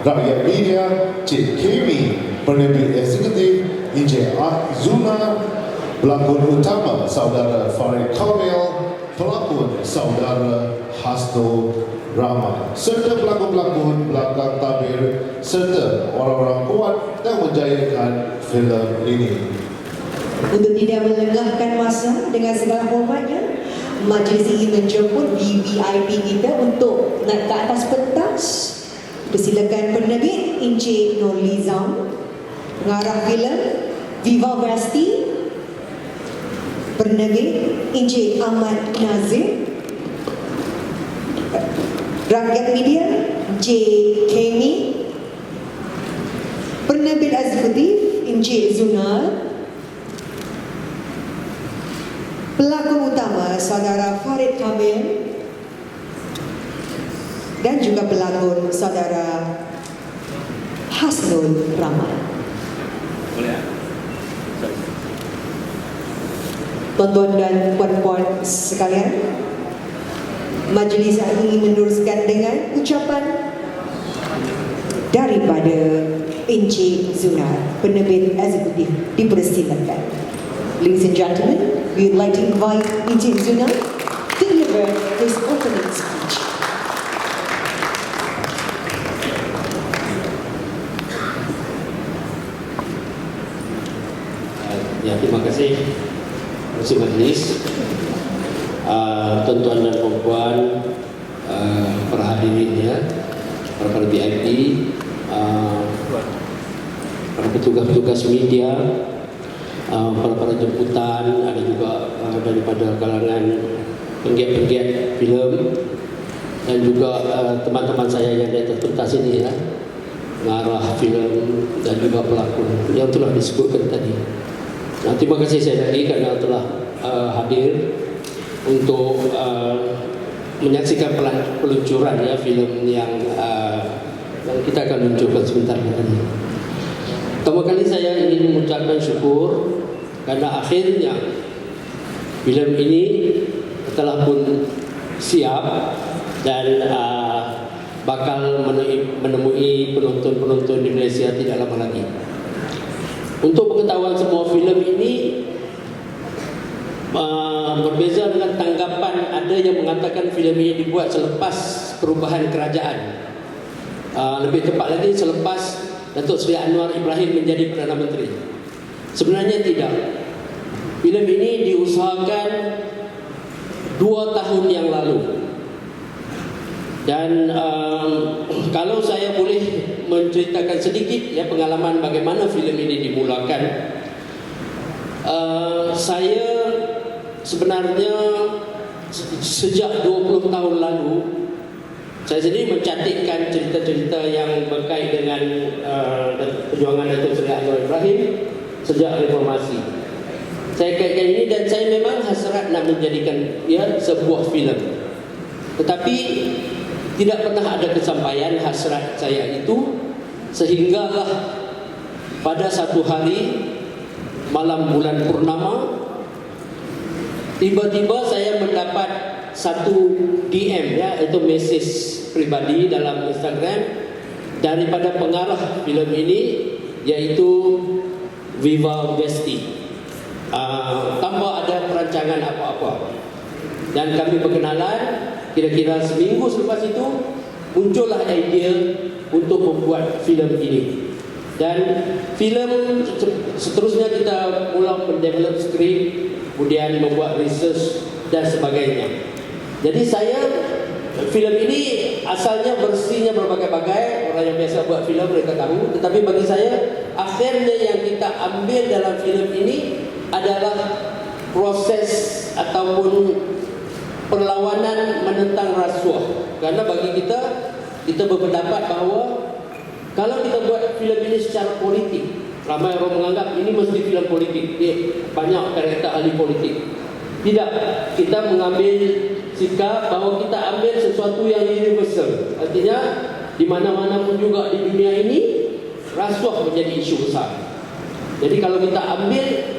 Rakyat Media, Cik Kemi, penerbit eksekutif Encik Zuna, pelakon utama Saudara Farid Kamil, pelakon Saudara Hasto Rahman, serta pelakon-pelakon belakang tabir serta orang-orang kuat yang menjayakan filem ini. Untuk tidak melengahkan masa, dengan segala hormatnya, majlis ini menjemput VVIP kita untuk naik ke atas pentas. Persilakan penerbit Encik Nurlizam, pengarah filem Viva Vesti, penerbit Encik Ahmad Nazir, Rakyat Media Encik Kemi, penerbit eksekutif Encik Zunal, pelakon utama Saudara Farid Kamil, dan juga pelakon Saudara Hasnul Rahman. Tuan-tuan dan puan-puan sekalian, majlis ini meneruskan dengan ucapan daripada Encik Zunar, penerbit eksekutif. Dipersilakan. Ladies and gentlemen, we would like to invite Encik Zunar to deliver his opening speech. Terima kasih Majlis, tuan-tuan dan puan-puan, para hadirin ya, para VIP, para petugas-petugas media, para jemputan, ada juga daripada kalangan penggiat-penggiat filem, dan juga teman-teman saya yang di atas pentas ini ya, pengarah filem dan juga pelakon yang telah disebutkan tadi. Nah, terima kasih saya lagi kerana telah hadir untuk menyaksikan peluncuran ya filem yang kita akan luncurkan sebentar lagi. Pertama kali saya ingin mengucapkan syukur kerana akhirnya filem ini telah pun siap dan bakal menemui penonton-penonton di Malaysia tidak lama lagi. Untuk pengetahuan semua, filem ini berbeza dengan tanggapan ada yang mengatakan filem ini dibuat selepas perubahan kerajaan. Lebih tepat lagi selepas Datuk Seri Anwar Ibrahim menjadi Perdana Menteri. Sebenarnya tidak. Filem ini diusahakan 2 tahun yang lalu. Dan kalau saya boleh menceritakan sedikit ya pengalaman bagaimana filem ini dimulakan, saya sebenarnya sejak 20 tahun lalu saya sendiri mencatatkan cerita-cerita yang berkait dengan perjuangan Datuk Seri Anwar Ibrahim sejak reformasi. Saya kaitkan ini dan saya memang hasrat nak menjadikan ia sebuah filem, tetapi tidak pernah ada kesampaian hasrat saya itu, sehinggalah pada satu hari malam bulan purnama tiba-tiba saya mendapat satu DM ya, itu mesej pribadi dalam Instagram daripada pengarah filem ini, iaitu Viva Vesti, tanpa ada perancangan apa-apa, dan kami berkenalan. Kira-kira seminggu selepas itu muncullah idea untuk membuat filem ini. Dan filem seterusnya kita mula mendevelop skrip, kemudian membuat research dan sebagainya. Jadi saya, filem ini asalnya versinya berbagai-bagai. Orang yang biasa buat filem mereka tahu. Tetapi bagi saya, akhirnya yang kita ambil dalam filem ini adalah proses ataupun perlawanan menentang rasuah. Kerana bagi kita berpendapat bahawa kalau kita buat filem ini secara politik, ramai orang menganggap ini mesti filem politik, banyak karakter ahli politik. Tidak, kita mengambil sikap bahawa kita ambil sesuatu yang universal. Artinya di mana-mana pun juga di dunia ini rasuah menjadi isu besar. Jadi kalau kita ambil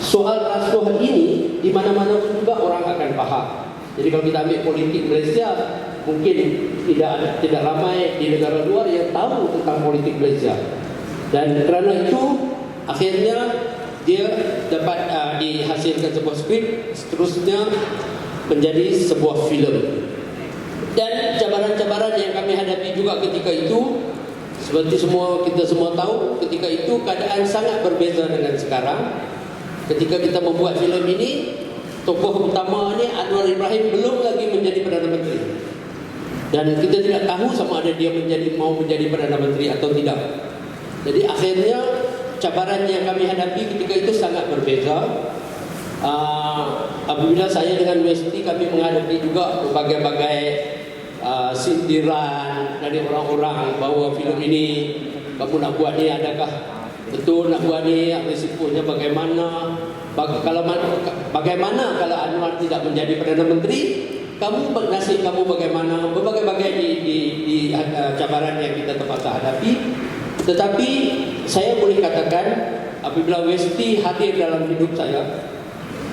soal rasuah ini di mana-mana pun juga orang akan faham. Jadi kalau kita ambil politik Malaysia, mungkin tidak ramai di negara luar yang tahu tentang politik Malaysia. Dan kerana itu akhirnya dia dapat dihasilkan sebuah skrip, seterusnya menjadi sebuah filem. Dan cabaran-cabaran yang kami hadapi juga ketika itu, seperti kita semua tahu, ketika itu keadaan sangat berbeza dengan sekarang. Ketika kita membuat filem ini, tokoh utama ni Anwar Ibrahim belum lagi menjadi Perdana Menteri. Dan kita tidak tahu sama ada dia mau menjadi Perdana Menteri atau tidak. Jadi akhirnya cabaran yang kami hadapi ketika itu sangat berbeza. Apabila saya dengan Westi kami menghadapi juga berbagai-bagai sindiran dari orang-orang bahawa filem ini kamu nak buat ni, adakah betul nak buat ni, risikonya bagaimana, bagaimana kalau Anwar tidak menjadi Perdana Menteri, nasib kamu bagaimana, berbagai-bagai di cabaran yang kita terpaksa hadapi. Tetapi saya boleh katakan apabila Westi hadir dalam hidup saya,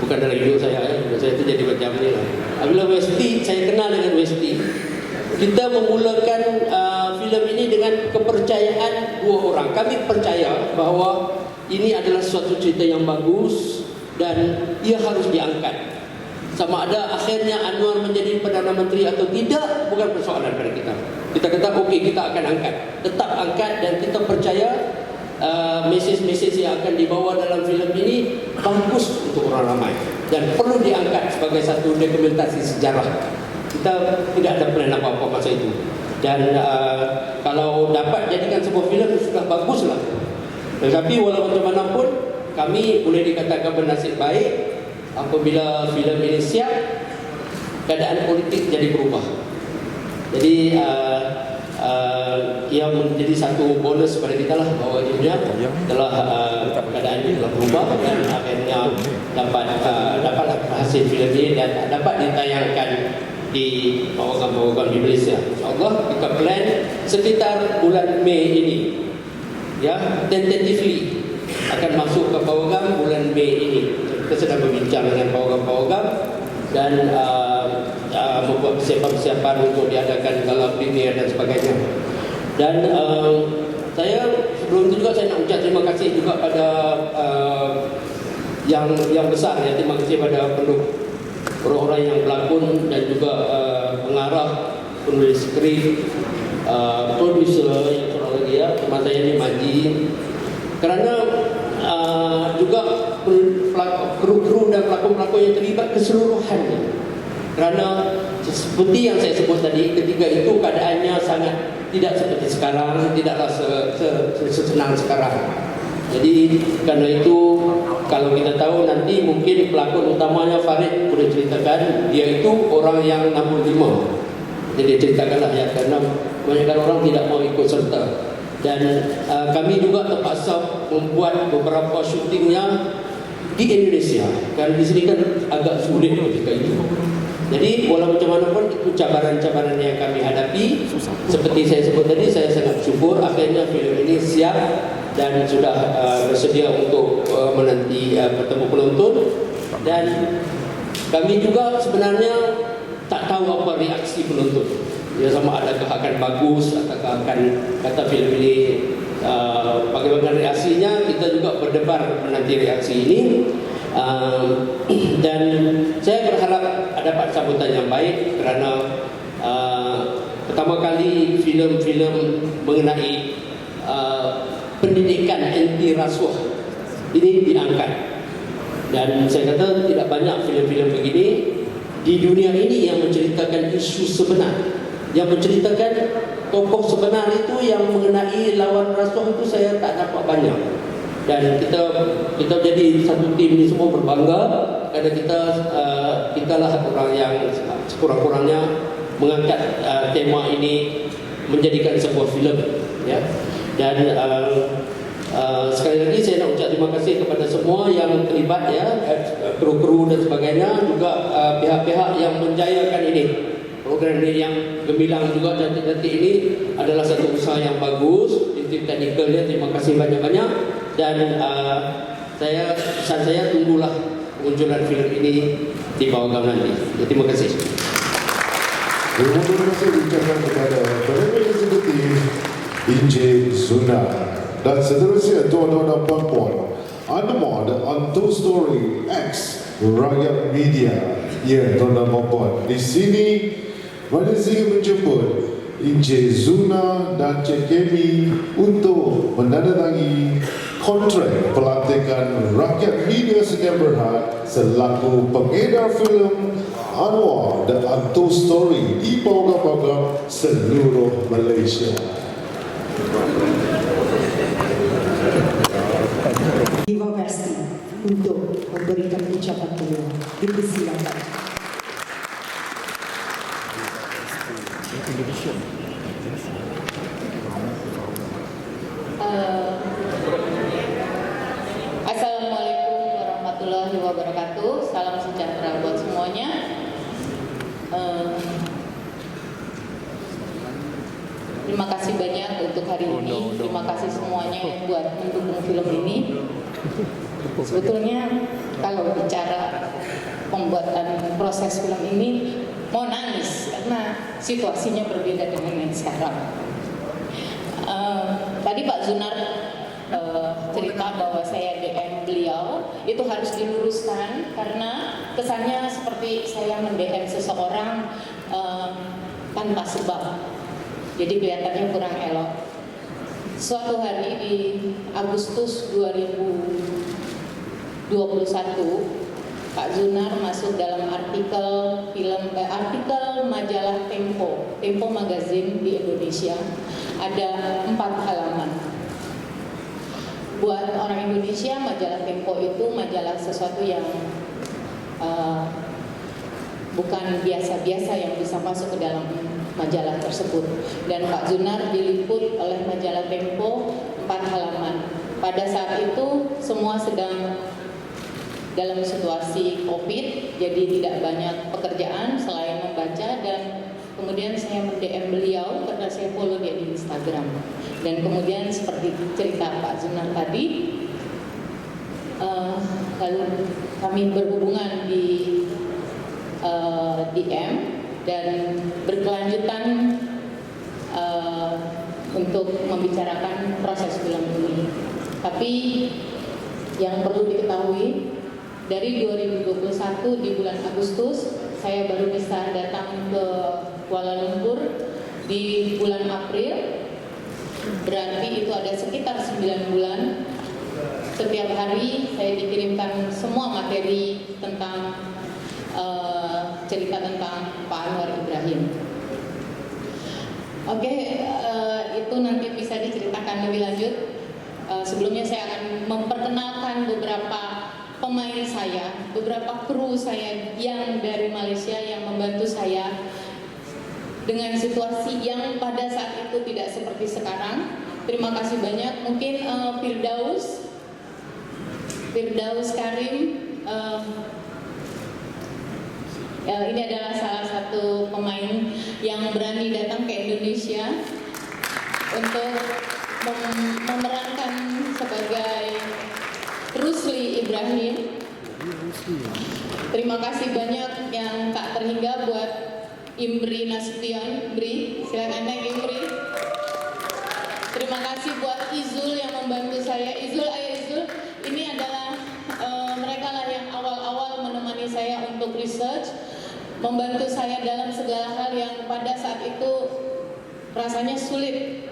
bukan dalam hidup saya itu jadi macam ni lah. Apabila Westi, saya kenal dengan Westi, kita memulakan filem ini dengan kepercayaan dua orang. Kami percaya bahawa ini adalah suatu cerita yang bagus dan ia harus diangkat. Sama ada akhirnya Anwar menjadi Perdana Menteri atau tidak, bukan persoalan pada kita. Kita kata okey, kita akan angkat, tetap angkat, dan kita percaya mesej-mesej yang akan dibawa dalam filem ini bagus untuk orang ramai dan perlu diangkat sebagai satu dokumentasi sejarah. Kita tidak ada plan apa-apa masa itu. Dan kalau dapat jadikan sebuah filem sudah baguslah. Tetapi walau bagaimanapun kami boleh dikatakan bernasib baik apabila filem ini siap, keadaan politik jadi berubah. Jadi ia menjadi satu bonus pada kita lah bahawa dunia telah keadaan ini telah berubah dan akhirnya dapat hasil filem ini dan dapat ditayangkan di pawagam-pawagam di Malaysia. InsyaAllah kita plan sekitar bulan Mei ini, ya, tentatively akan masuk ke pawagam bulan Mei ini. Kita sedang berbincang dengan pawagam-pawagam dan membuat persiapan-persiapan untuk diadakan dalam premier dan sebagainya. Dan saya sebelum itu juga saya nak ucap terima kasih juga pada yang besar, ya, terima kasih pada orang-orang yang pelakon dan juga pengarah, penulis skrip, producer yang seorang lagi, ya, teman saya ni Maji, kerana juga kru dan pelakon-pelakon yang terlibat keseluruhannya. Kerana seperti yang saya sebut tadi, ketika itu keadaannya sangat tidak seperti sekarang, tidaklah sesenang sekarang. Jadi kerana itu kalau kita tahu nanti mungkin pelakon utamanya Farid boleh ceritakan, dia itu orang yang 65. Jadi ceritakanlah, ya, kerana kebanyakan orang tidak mau ikut serta. Dan kami juga terpaksa membuat beberapa syutingnya di Indonesia, kerana di sini kan agak sulit ketika itu. Jadi walau macam mana pun itu cabaran-cabaran yang kami hadapi. Seperti saya sebut tadi, saya sangat bersyukur akhirnya filem ini siap dan sudah bersedia untuk menanti bertemu penonton. Dan kami juga sebenarnya tak tahu apa reaksi penonton, ya, sama adakah akan bagus ataukah akan kata filem ini bagaimana reaksinya. Kita juga berdebar menanti reaksi ini. Dan saya berharap dapat sambutan yang baik kerana pertama kali filem-filem mengenai pendidikan anti rasuah ini diangkat. Dan saya kata tidak banyak filem-filem begini di dunia ini yang menceritakan isu sebenar, yang menceritakan tokoh sebenar itu, yang mengenai lawan rasuah itu saya tak dapat banyak. Dan kita jadi satu tim ini semua berbangga kerana kita lah orang yang sekurang-kurangnya mengangkat tema ini menjadikan sebuah filem, ya. Dan sekali lagi saya nak ucap terima kasih kepada semua yang terlibat, ya, kru-kru dan sebagainya, juga pihak-pihak yang menjayakan ini. Program ini yang gemilang juga cantik-cantik ini adalah satu usaha yang bagus. Tim teknikalnya terima kasih banyak-banyak. Dan pesan saya tunggulah kemunculan filem ini di pawagam nanti. Terima kasih. Terima kasih ucapkan kepada Perdana Eksekutif Inje Zuna. Dan seterusnya tuan-tuan dan puan-puan, Andamod on Two Story X Rakyat Media. Ya, tuan-tuan dan puan-puan, di sini Malaysia menjemput Inje Zuna dan Cik Kemi untuk menandatangani kontrak pelantikan Rakyat Media Sdn Bhd selaku pengedar filem Anwar dan Two Story di program-program seluruh Malaysia. Viva Vesti untuk memberikan ucapan beliau. Dipersilakan. Assalamualaikum warahmatullahi wabarakatuh. Salam sejahtera buat semuanya. Terima kasih banyak untuk hari ini. Terima kasih semuanya yang buat mendukung film ini. Sebetulnya kalau bicara pembuatan proses film ini mau nangis karena situasinya berbeda dengan yang sekarang. Tadi Pak Zunar cerita bahwa saya DM beliau, itu harus diluruskan karena kesannya seperti saya mendm seseorang tanpa sebab. Jadi kelihatannya kurang elok. Suatu hari di Agustus 2021, Pak Zunar masuk dalam artikel majalah Tempo Magazine di Indonesia. Ada 4 halaman. Buat orang Indonesia, majalah Tempo itu majalah sesuatu yang bukan biasa-biasa yang bisa masuk ke dalam majalah tersebut. Dan Pak Zunar diliput oleh majalah Tempo 4 halaman. Pada saat itu semua sedang dalam situasi COVID, jadi tidak banyak pekerjaan selain membaca. Dan kemudian saya mendm beliau karena saya follow dia di Instagram. Dan kemudian seperti cerita Pak Zunar tadi, lalu kami berhubungan di DM dan berkelanjutan untuk membicarakan proses film ini. Tapi yang perlu diketahui, dari 2021 di bulan Agustus saya baru bisa datang ke Kuala Lumpur di bulan April. Berarti itu ada sekitar 9 bulan. Setiap hari saya dikirimkan semua materi tentang cerita tentang Pak Anwar Ibrahim. Oke, itu nanti bisa diceritakan lebih lanjut. Sebelumnya saya akan memperkenalkan beberapa pemain saya, beberapa kru saya yang dari Malaysia yang membantu saya dengan situasi yang pada saat itu tidak seperti sekarang. Terima kasih banyak. Mungkin Firdaus Karim, ini adalah salah satu pemain yang berani datang ke Indonesia untuk memerankan sebagai Rusli Ibrahim. Terima kasih banyak yang tak terhingga buat Imri Nasution. Imri, silakan naik Imri. Terima kasih buat Izul yang membantu saya. Izul, ayo Izul. Ini adalah mereka lah yang awal-awal menemani saya untuk research, membantu saya dalam segala hal yang pada saat itu rasanya sulit.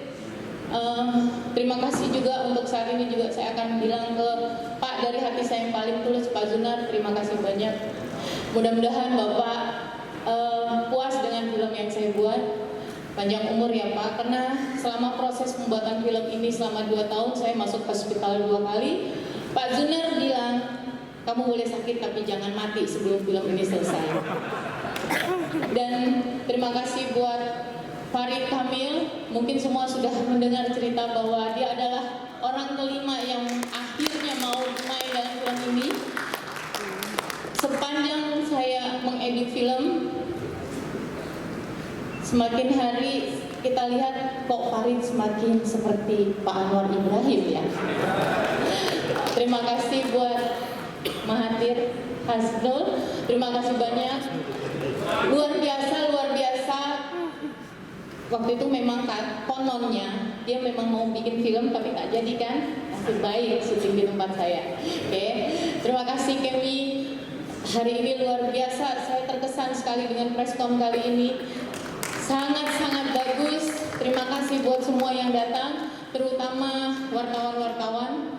Terima kasih juga untuk saat ini juga saya akan bilang ke Pak dari hati saya yang paling tulus, Pak Zunar, terima kasih banyak. Mudah-mudahan Bapak puas dengan film yang saya buat. Panjang umur ya Pak, karena selama proses pembuatan film ini selama 2 tahun saya masuk hospital 2 kali. Pak Zunar bilang, kamu boleh sakit tapi jangan mati sebelum film ini selesai. Dan terima kasih buat Farid Kamil, mungkin semua sudah mendengar cerita bahwa dia adalah orang kelima yang akhirnya mau main dalam film ini. Sepanjang saya mengedit film, semakin hari kita lihat kok Farid semakin seperti Pak Anwar Ibrahim ya. Terima kasih buat Mahathir Hasnul, terima kasih banyak. Luar biasa waktu itu memang kononnya dia memang mau bikin film tapi tak jadi kan. Nasib baik syuting di tempat saya. Oke. Terima kasih Kemi. Hari ini luar biasa, saya terkesan sekali dengan preskon kali ini. Sangat-sangat bagus. Terima kasih buat semua yang datang, terutama wartawan-wartawan.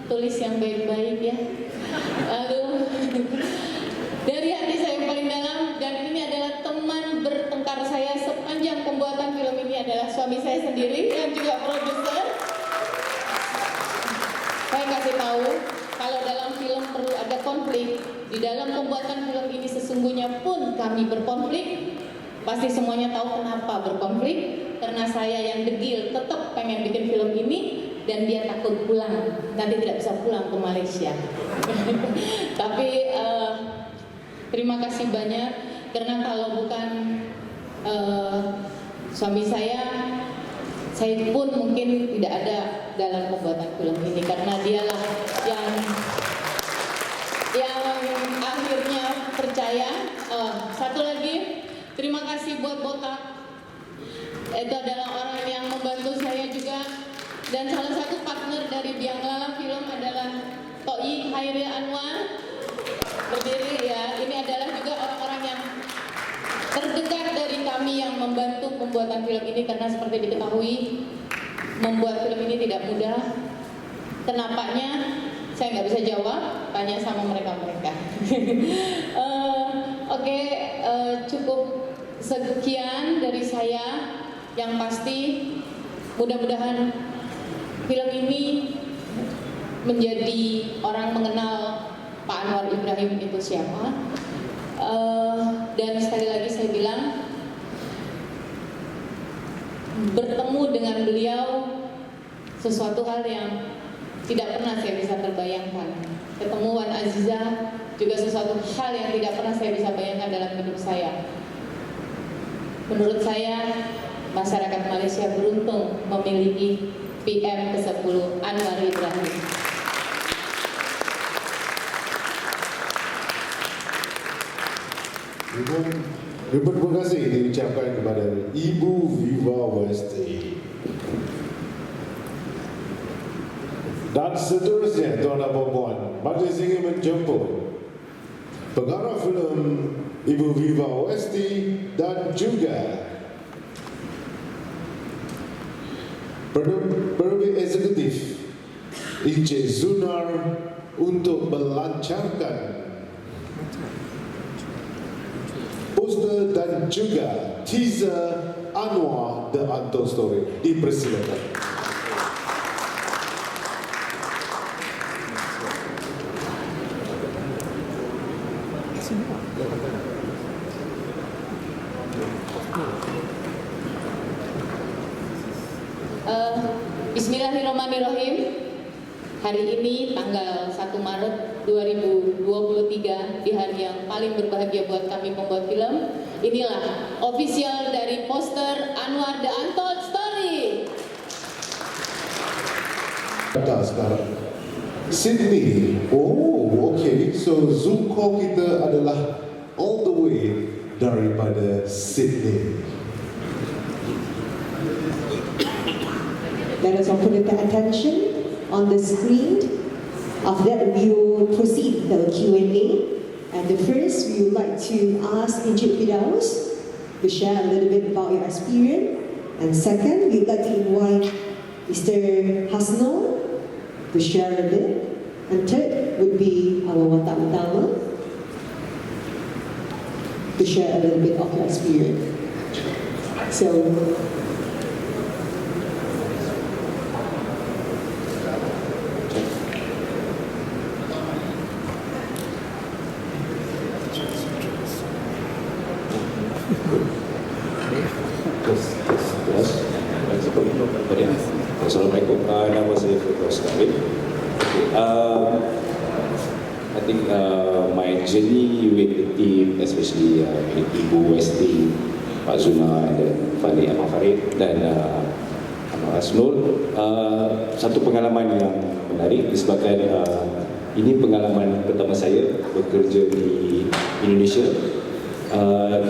Tulis yang baik-baik ya. Aduh. Dari hati saya yang paling dalam, dan ini adalah teman bertengkar saya sepanjang pembuatan film ini adalah suami saya sendiri yang juga produser. Saya kasih tahu, kalau dalam film perlu ada konflik, di dalam pembuatan film ini sesungguhnya pun kami berkonflik. Pasti semuanya tahu kenapa berkonflik, karena saya yang degil tetap pengen bikin film ini, dan dia takut pulang, nanti tidak bisa pulang ke Malaysia. Tapi terima kasih banyak, karena kalau bukan suami saya pun mungkin tidak ada dalam pembuatan film ini, karena dialah yang akhirnya percaya. Satu lagi, terima kasih buat Botak. Itu adalah orang yang membantu saya juga. Dan salah satu partner dari Biang Lala Film adalah Toi Khairil Anwar. Berdiri ya. Ini adalah juga orang-orang yang terdekat dari kami yang membantu pembuatan film ini, karena seperti diketahui membuat film ini tidak mudah. Kenapanya saya nggak bisa jawab, tanya sama mereka-mereka. Oke, cukup sekian dari saya. Yang pasti mudah-mudahan film ini menjadi orang mengenal Pak Anwar Ibrahim itu siapa. Dan sekali lagi saya bilang, bertemu dengan beliau sesuatu hal yang tidak pernah saya bisa terbayangkan. Ketemu Wan Aziza juga sesuatu hal yang tidak pernah saya bisa bayangkan dalam hidup saya. Menurut saya, masyarakat Malaysia beruntung memiliki PM ke-10 Anwar Ibrahim. Terima kasih diucapkan kepada Ibu Viva Westi. Dan seterusnya, tuan dan puan, majlis ingin menjemput pengarah filem Ibu Viva Westi dan juga Perdana Eksekutif Encik Zunar untuk melancarkan poster dan juga teaser Anwar The Untold Story. Dipersilakan. Bismillahirrahmanirrahim. Hari ini tanggal 1 Maret 2023, di hari yang paling berbahagia buat kami pembuat film, inilah official dari poster Anwar The Untold Story. Sekarang Sydney. Oh, okay. So Zoom call kita adalah all the way daripada Sydney. Let us all put the attention on the screen. After that, we will proceed with the Q&A. And the first, we would like to ask Encik Firdaus to share a little bit about your experience. And second, we would like to invite Mr. Hasnul to share a bit. And third would be our watak utama to share a little bit of your experience. So, Assalamualaikum, nama saya Firdaus Khalid. I think my journey with the team, especially Ibu Westi, Pak Zuna, dan Fali Ahmad Farid dan Ahmad Hasnul, satu pengalaman yang menarik disebabkan ini pengalaman pertama saya bekerja di Indonesia.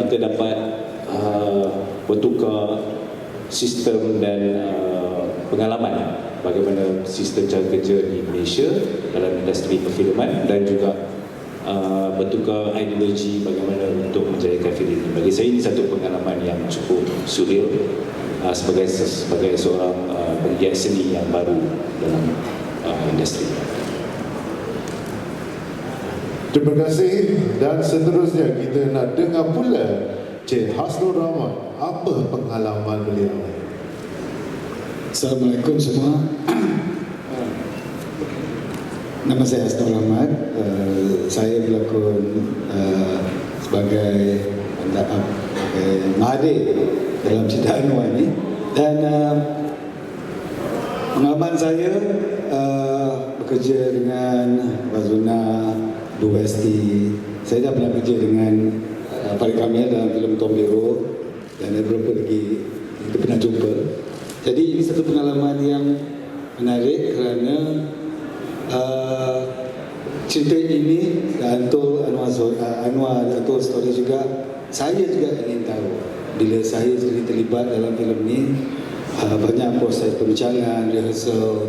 Kita dapat bertukar sistem dan pengalaman bagaimana sistem cara kerja di Malaysia dalam industri perfilman dan juga bertukar ideologi bagaimana untuk menjayakan filem ini. Bagi saya ini satu pengalaman yang cukup surreal sebagai seorang penggiat seni yang baru dalam industri. Terima kasih, dan seterusnya kita nak dengar pula Cik Hasnul Rahman, apa pengalaman beliau? Assalamualaikum semua. Nama saya Hasnul Rahman. Saya berlakon sebagai Mahathir dalam cerita Anwar ini. Dan pengalaman saya bekerja dengan Wazuna, Bu Westi. Saya dah pernah kerja dengan Farid Kamil dalam filem Tom Hero dan ada beberapa lagi kita pernah jumpa. Jadi ini satu pengalaman yang menarik kerana cerita ini Antul Anwar Antul story juga saya juga ingin tahu. Bila saya sendiri terlibat dalam filem ini, banyak proses perbincangan, rehearsal,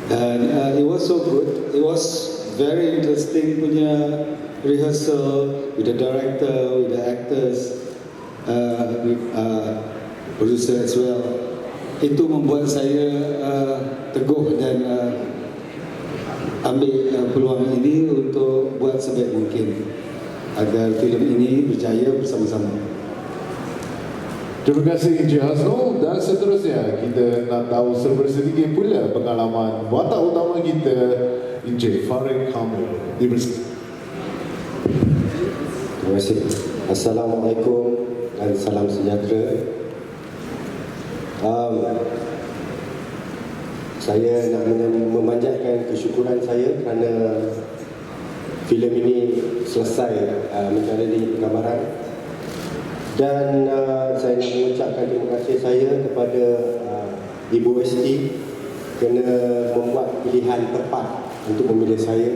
dan it was so good. It was very interesting punya rehearsal with the director, with the actors, with producer as well. Itu membuat saya teguh dan ambil peluang ini untuk buat sebaik mungkin agar filem ini berjaya bersama-sama. Terima kasih Encik Hasnul, dan seterusnya kita nak tahu sedikit pula pengalaman watak utama kita Encik Farid Kamil. Terima kasih. Assalamualaikum dan salam sejahtera. Saya nak memanjatkan kesyukuran saya kerana filem ini selesai menjalani penggambaran, dan saya nak mengucapkan terima kasih saya kepada Ibu Westi kerana membuat pilihan tepat untuk memilih saya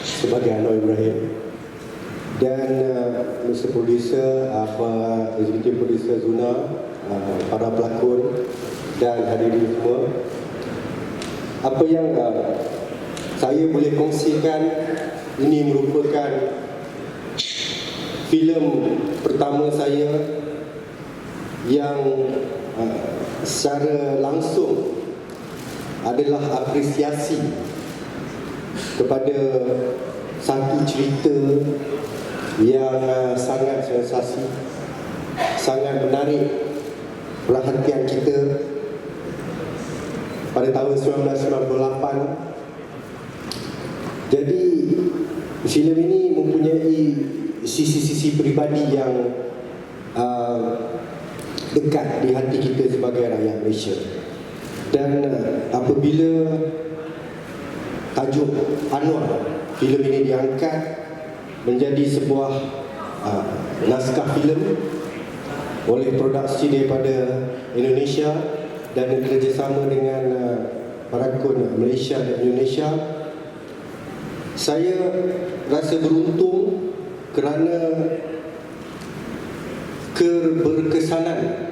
sebagai Anwar Ibrahim, dan Mr. Producer, Executive Producer Zuna, para pelakon dan hadirin semua. Apa yang saya boleh kongsikan, ini merupakan filem pertama saya yang secara langsung adalah apresiasi kepada satu cerita yang sangat sensasi, sangat menarik perhatian kita pada tahun 1998. Jadi filem ini mempunyai sisi-sisi peribadi yang dekat di hati kita sebagai rakyat Malaysia. Dan apabila tajuk Anwar, filem ini diangkat menjadi sebuah naskah filem oleh produksi daripada Indonesia dan bekerjasama dengan pelakon Malaysia dan Indonesia, saya rasa beruntung kerana keberkesanan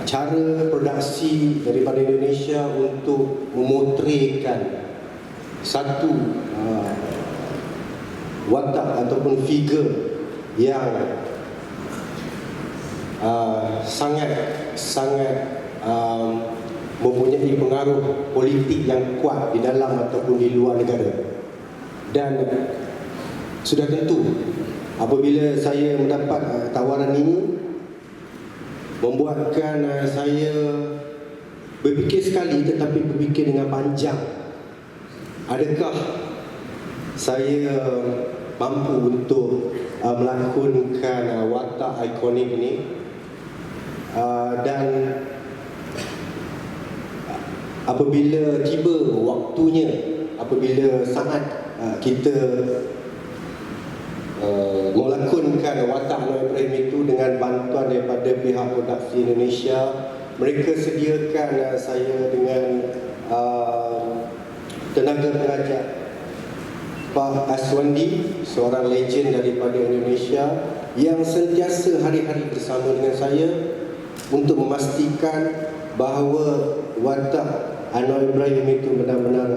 cara produksi daripada Indonesia untuk memotretkan satu watak ataupun figure yang sangat mempunyai pengaruh politik yang kuat di dalam ataupun di luar negara. Dan sudah tentu apabila saya mendapat tawaran ini, membuatkan saya berfikir sekali, tetapi berfikir dengan panjang. Adakah saya mampu untuk melakonkan watak ikonik ini? Dan apabila tiba waktunya, apabila saat kita melakonkan watak Anwar Ibrahim itu dengan bantuan daripada pihak produksi Indonesia, mereka sediakan saya dengan tenaga pengajar Pak Aswandi, seorang legend daripada Indonesia, yang sentiasa hari-hari bersama dengan saya untuk memastikan bahawa watak Anwar Ibrahim itu benar-benar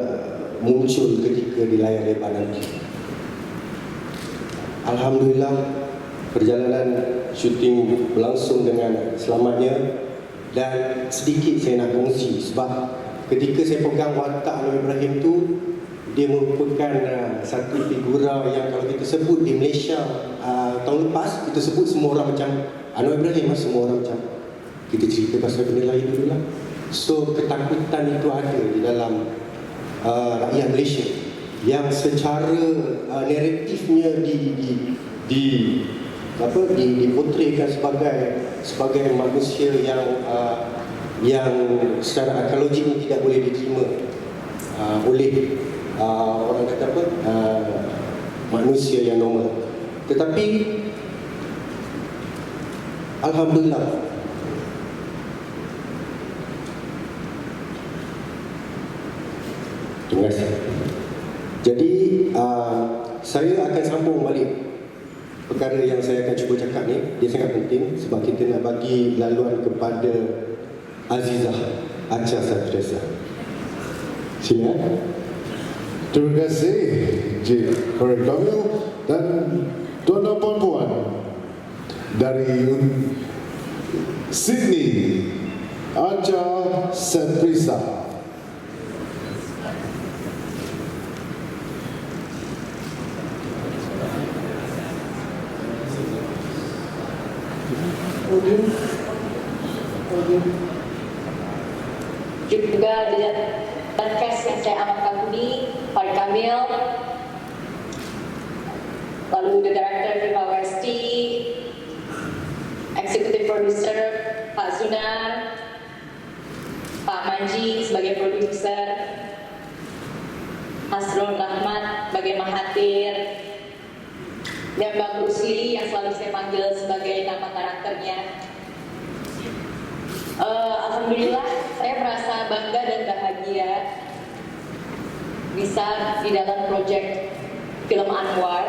muncul ketika di layar lebar nanti. Alhamdulillah, perjalanan syuting berlangsung dengan selamatnya, dan sedikit saya nak kongsi sebab ketika saya pegang watak Anwar Ibrahim tu, dia merupakan satu figura yang kalau kita sebut di Malaysia tahun lepas, kita sebut semua orang macam Anwar Ibrahim, semua orang macam kita cerita pasal benda lain dulu lah. So ketakutan itu ada di dalam rakyat Malaysia yang secara naratifnya dipotretkan sebagai manusia yang secara ekologik tidak boleh diterima oleh orang kata apa, manusia yang normal. Tetapi alhamdulillah, terima kasih. Jadi saya akan sambung balik perkara yang saya akan cuba cakap ni. Dia sangat penting sebab kita nak bagi laluan kepada Azizah Acha Satresa. Sila. Terima kasih Encik Korek Kamil dan tuan dan puan-puan dari Sydney, Acha Satresa. Juga dengan podcast yang saya amat kagumi, Korek Kamil, lalu the director Viva Westi, executive producer Pak Zunar, Pak Manji sebagai produser, Hasrul Rahmat sebagai Mahathir, dan Bang Rusli yang selalu saya panggil sebagai nama karakternya. Alhamdulillah, saya merasa bangga dan bahagia bisa di dalam proyek film Anwar.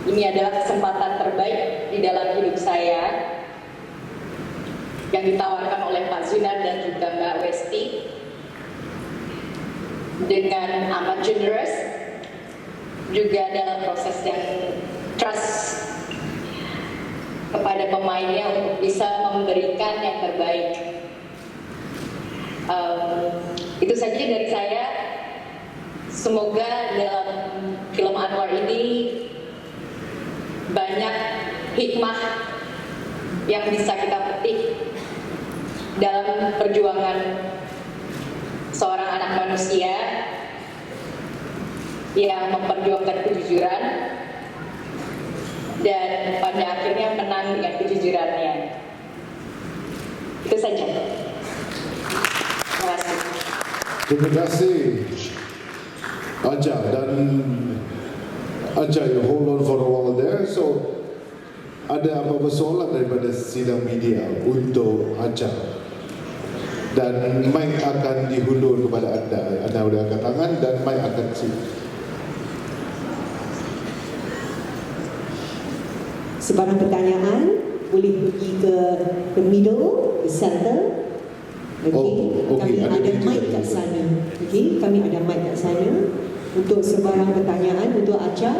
Ini adalah kesempatan terbaik di dalam hidup saya yang ditawarkan oleh Pak Zunar dan juga Mbak Westi dengan amat generous, juga dalam proses yang trust kepada pemainnya untuk bisa memberikan yang terbaik. Itu saja dari saya. Semoga dalam film Anwar ini banyak hikmah yang bisa kita petik dalam perjuangan seorang anak manusia yang memperjuangkan kejujuran dan pada akhirnya menang dengan kejujurannya. Itu saja. Terima kasih. Terima kasih Acha, dan Acha, you hold on for a while there. So ada apa-apa soalan daripada sidang media untuk Acha, dan mic akan dihulur kepada anda. Anda boleh angkat tangan dan mic akan Sebarang pertanyaan boleh pergi ke the middle, the center. Kami ada mic kat sana. Kami ada mic kat sana untuk sebarang pertanyaan untuk Acha.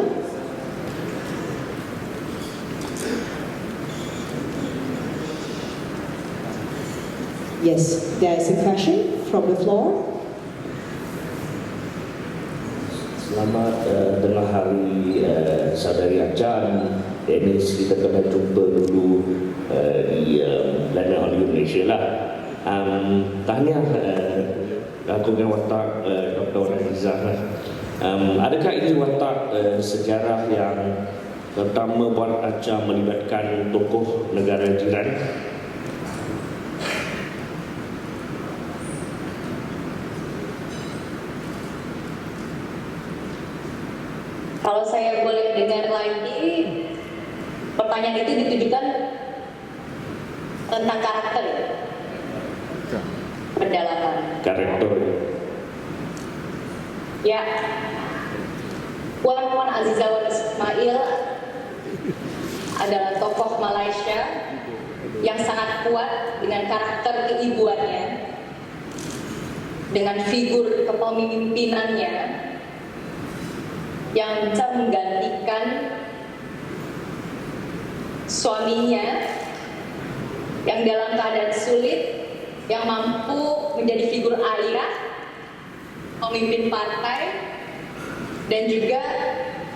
Yes, there is a question from the floor. Selamat tengah hari saudari Acha. Dennis, kita pernah jumpa dulu di London Hollywood Malaysia lah. Tahniah lakukan watak Dr. Azizah. Adakah ini watak sejarah yang pertama buat Acha melibatkan tokoh negara jiran? Kalau saya boleh dengar lagi, pertanyaan itu ditujukan tentang karakter, pendalaman Karakter. ya. Puan Azizah Ismail adalah tokoh Malaysia yang sangat kuat dengan karakter keibuannya, dengan figur kepemimpinannya yang bisa menggantikan suaminya yang dalam keadaan sulit, yang mampu menjadi figur ayah, pemimpin partai, dan juga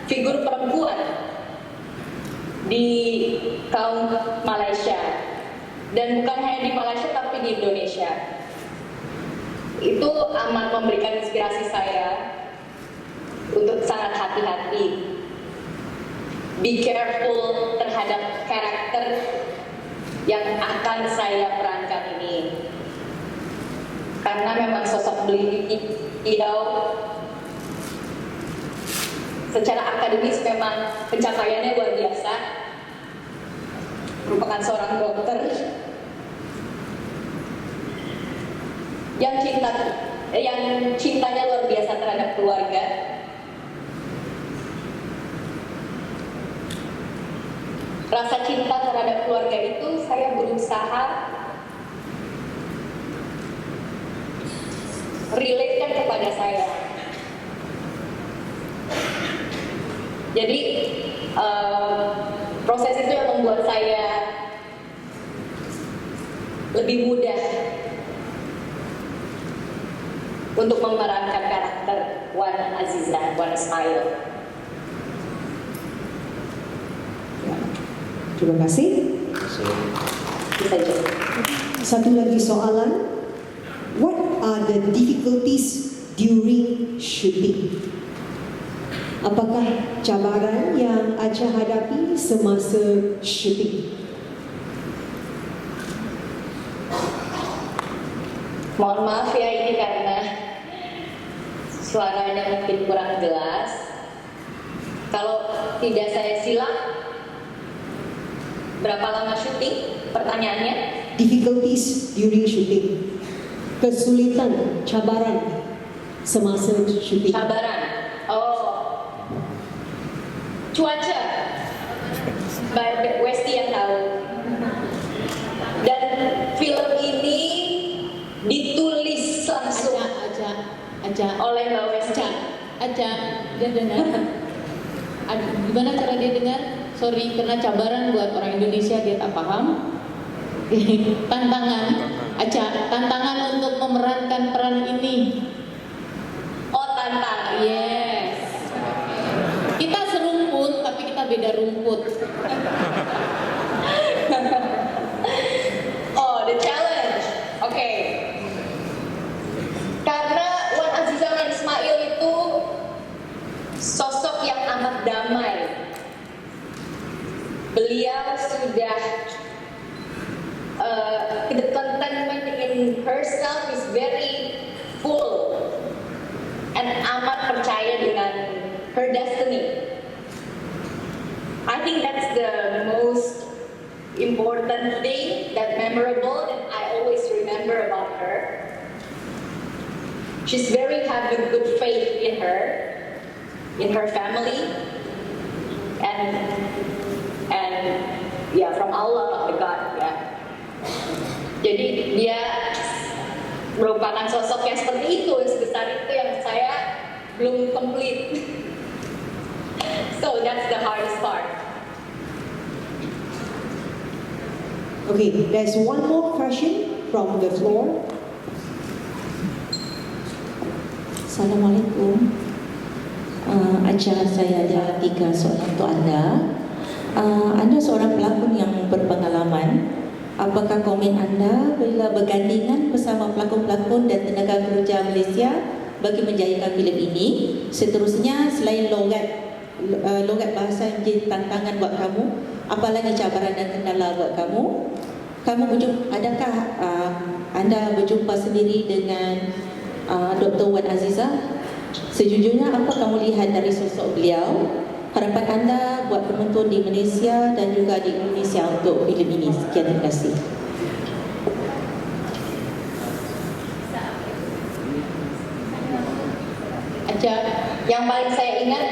figur perempuan di kaum Malaysia. Dan bukan hanya di Malaysia tapi di Indonesia. Itu amat memberikan inspirasi saya untuk sangat hati-hati. Be careful terhadap karakter yang akan saya perankan ini. Karena memang sosok beliau secara akademis memang pencapaiannya luar biasa. Merupakan seorang dokter yang cintanya luar biasa terhadap keluarga. Rasa cinta terhadap keluarga itu saya berusaha relate-kan kepada saya. Jadi proses itu yang membuat saya lebih mudah untuk memerankan karakter Wan Azizah, Wan Ismail. Terima kasih. Itu saja. Satu lagi soalan. What are the difficulties during shooting? Apakah cabaran yang Acha hadapi semasa shooting? Mohon maaf ya, ini karena suaranya mungkin kurang jelas. Kalau tidak saya silang, berapa lama syuting? Pertanyaannya? Difficulties during shooting. Kesulitan, cabaran semasa shooting. Cabaran. Oh. Cuaca. Mbak Westi yang tahu. Dan film ini ditulis langsung Aja oleh Mbak Westi. Aja dia dengar. Gimana cara dia dengar? Sorry, karena cabaran buat orang Indonesia dia tak paham. Tantangan untuk memerankan peran ini. Oh, tantangan. Yes. Kita serumput tapi kita beda rumput. Oh, the challenge. Oke. Karena Wan Azizah Wan Ismail itu sosok yang amat damai. Beliau sudah the contentment in herself is very full and amat percaya dengan her destiny. I think that's the most important thing, that memorable, that I always remember about her. She's very having good faith in her family, and yeah, from Allah, the God, yeah. Jadi dia merupakan sosok yang seperti itu, yang sebesar itu, yang saya belum complete. So that's the hardest part. Okay, there's one more question from the floor. Assalamualaikum. Acha, saya ada 3 soalan untuk anda. Anda seorang pelakon yang berpengalaman. Apakah komen anda bila bergandingan bersama pelakon-pelakon dan tenaga kerja Malaysia bagi menjayakan filem ini? Seterusnya, selain logat bahasa yang menjadi tantangan buat kamu, apa lagi cabaran dan kendala buat kamu? Adakah anda berjumpa sendiri dengan Dr. Wan Azizah? Sejujurnya, apa kamu lihat dari sosok beliau? Harapan anda buat penonton di Malaysia dan juga di Indonesia untuk filem ini. Sekian, terima kasih. Aja, Yang paling saya ingat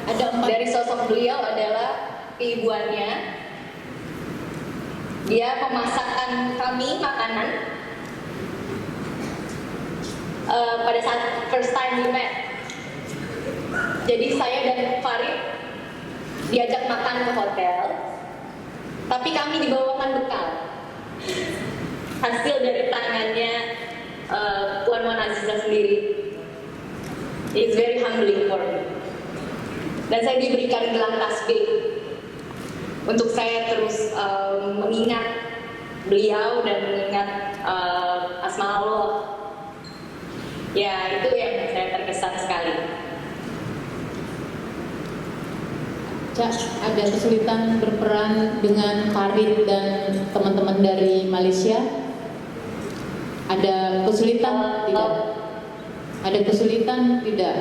ada 4 dari sosok beliau adalah keibuannya. Dia memasakkan kami makanan pada saat first time we met. Jadi saya dan Farid diajak makan ke hotel, tapi kami dibawakan bekal hasil dari tangannya Puan Wan Azizah sendiri. It's very humbling for me. Dan saya diberikan gelang tasbih untuk saya terus mengingat beliau dan mengingat asma Allah. Ya, itu yang saya terkesan sekali. Cak, ada kesulitan berperan dengan Farid dan teman-teman dari Malaysia? Ada kesulitan tidak? Ada kesulitan tidak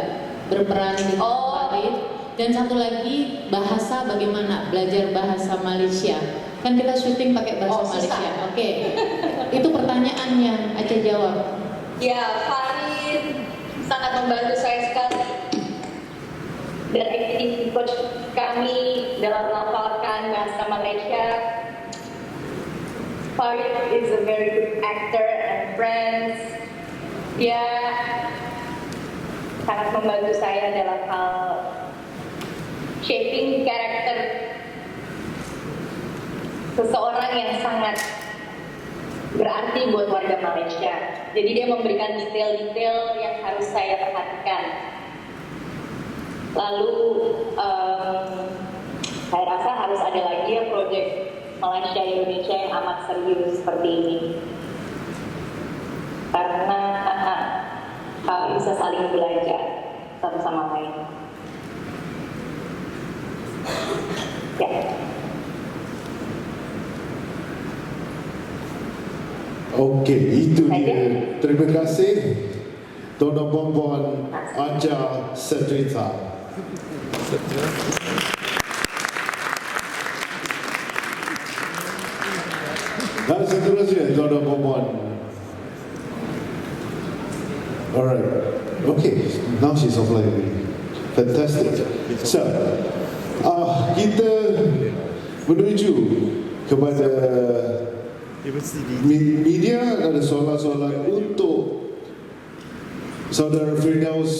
berperan dengan Farid? Dan satu lagi, bahasa bagaimana? Belajar bahasa Malaysia. Kan kita syuting pakai bahasa Malaysia. Oke. Itu pertanyaan yang Aca jawab. Ya, Farid sangat membantu saya sekali. Dan acting coach kami dalam melafalkan bahasa Malaysia. Farid is a very good actor and friends. Dia sangat membantu saya dalam hal shaping karakter seseorang yang sangat berarti buat warga Malaysia. Jadi dia memberikan detail-detail yang harus saya perhatikan. Lalu saya rasa harus ada lagi ya proyek Malaysia Indonesia yang amat serius seperti ini, karena kami bisa saling belajar satu sama lain. Ya. Okey, itu dia. Terima kasih Tuan Puan Aca Setrita. Dan seterusnya Tuan Puan. Alright. Okay, now she's offline. Fantastic. So, kita menuju kepada media. Ada soalan-soalan untuk Saudara Firdaus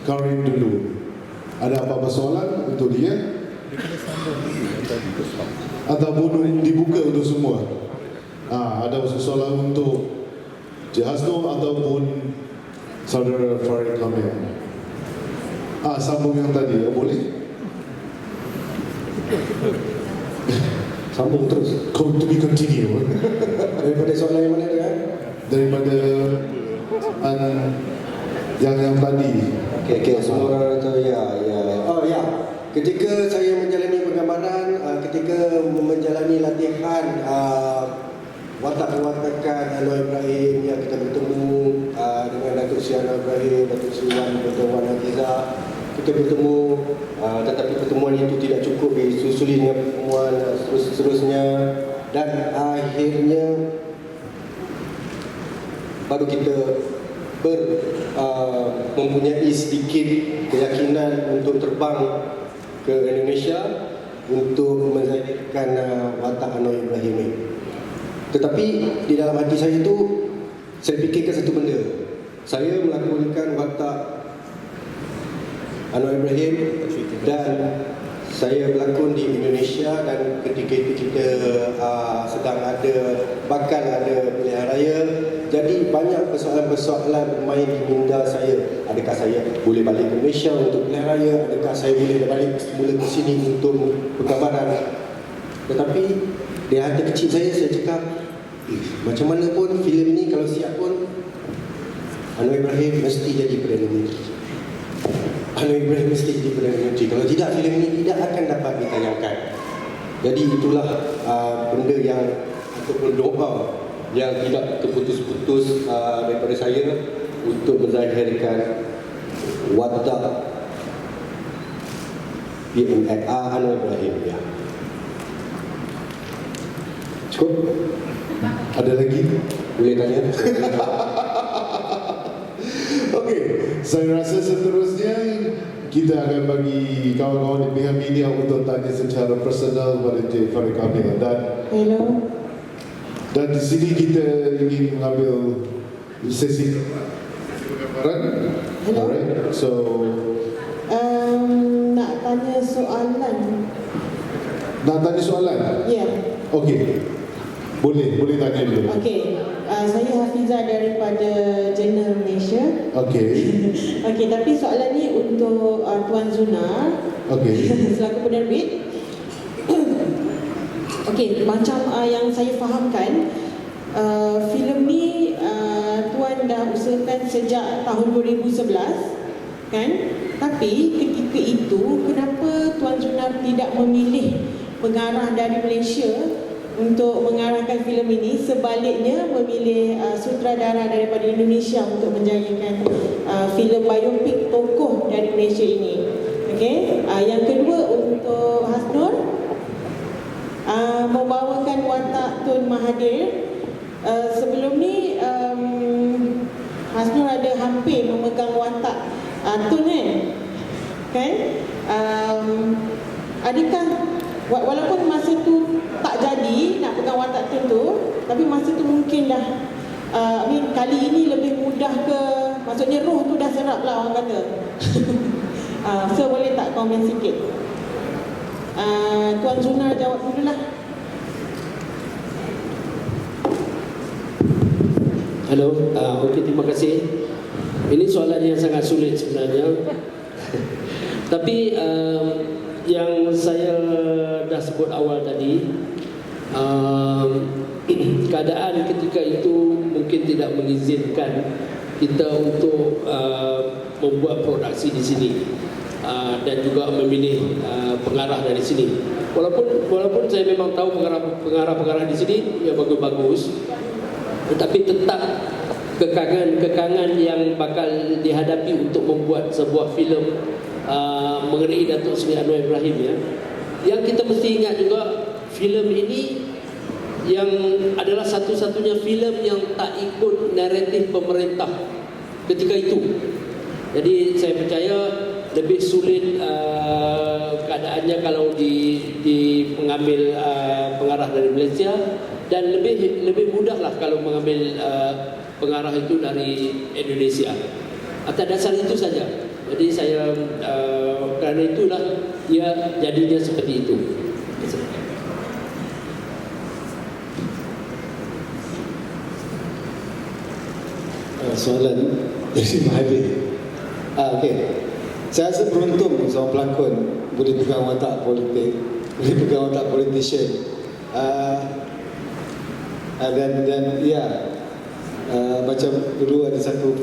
Karim dulu. Ada apa-apa soalan untuk dia? Ataupun dibuka untuk semua? Ada soalan untuk Cik Hasno ataupun Saudara Farid Kamil? Sambung yang tadi, boleh? Sambung terus. To be continue. Daripada soalan yang mana tu kan? Daripada yang tadi. Okey, semua orang tahu ya. Oh ya. Ketika saya menjalani penggambaran, ketika menjalani latihan watak-watakan Anwar Ibrahim yang kita bertemu dengan Datuk Sri Anwar Ibrahim, Datuk Sri Wan Azizah, kita bertemu, tetapi pertemuan itu tidak cukup, disusuli dengan pertemuan seterusnya, dan akhirnya baru kita mempunyai sedikit keyakinan untuk terbang ke Indonesia untuk menzahirkan watak Anwar Ibrahim ini. Tetapi di dalam hati saya itu, saya fikirkan satu benda. Saya melakukan watak Anwar Ibrahim dan saya berlakon di Indonesia, dan ketika itu kita sedang bakal ada pilihan raya. Jadi banyak persoalan-persoalan bermain di minda saya. Adakah saya boleh balik ke Malaysia untuk pilihan raya? Adakah saya boleh balik semula ke sini untuk penggambaran? Tetapi di hati kecil saya cakap, macam mana pun filem ni kalau siap pun Anwar Ibrahim mesti jadi Perdana Menteri. Anwar Ibrahim mesti jadi Perdana Menteri. Kalau tidak, filem ni tidak akan dapat ditayangkan. Jadi itulah benda yang ataupun doa yang tidak terputus-putus daripada saya untuk menzahirkan watak Anwar Ibrahim. Ya. Cukup? Ada lagi? Boleh tanya? Okey, saya rasa seterusnya kita akan bagi kawan-kawan di pihak media untuk tanya secara personal pada Encik Farid Kamil. Dan di sini kita ingin mengambil sesi gambaran. Alright, so nak tanya soalan. nak tanya soalan? Ya. Okey. Boleh tanya dulu. Okey. Saya Hafizah daripada Jurnal Malaysia. Okey. Okey, tapi soalan ni untuk Tuan Zuna. Okey. Selaku penerbit. Okey, macam yang saya fahamkan, filem ni Tuan dah usahakan sejak tahun 2011, kan? Tapi ketika itu kenapa Tuan Zunar tidak memilih pengarah dari Malaysia untuk mengarahkan filem ini, sebaliknya memilih sutradara daripada Indonesia untuk menjayakan filem biopik tokoh dari Malaysia ini? Okey, yang kedua untuk Hasnur, membawakan watak Tun Mahathir. Sebelum ni Hasnur ada hampir memegang watak Tun, kan? Adakah walaupun masa tu tak jadi nak pegang watak Tun tu, tapi masa tu mungkin dah kali ini lebih mudah ke, maksudnya roh tu dah serap lah orang kata. So boleh tak komen sikit? Tuan Zunar jawab dululah. Hello, okey, terima kasih. Ini soalan yang sangat sulit sebenarnya. Tapi yang saya dah sebut awal tadi, keadaan ketika itu mungkin tidak mengizinkan kita untuk membuat produksi di sini dan juga memilih pengarah dari sini. Walaupun saya memang tahu pengarah di sini yang bagus-bagus, tetapi tetap kekangan yang bakal dihadapi untuk membuat sebuah filem mengenai Datuk Seri Anwar Ibrahim, ya. Yang kita mesti ingat juga, filem ini yang adalah satu-satunya filem yang tak ikut naratif pemerintah ketika itu. Jadi saya percaya lebih sulit keadaannya kalau di mengambil pengarah dari Malaysia, dan lebih mudahlah kalau mengambil pengarah itu dari Indonesia. Atas dasar itu saja. Jadi saya kerana itulah dia jadinya seperti itu. Soalan dari Mahathir. Okey. Saya rasa beruntung seorang pelakon boleh pegang watak politik, boleh pegang watak politician. Dan ya, macam dulu ada satu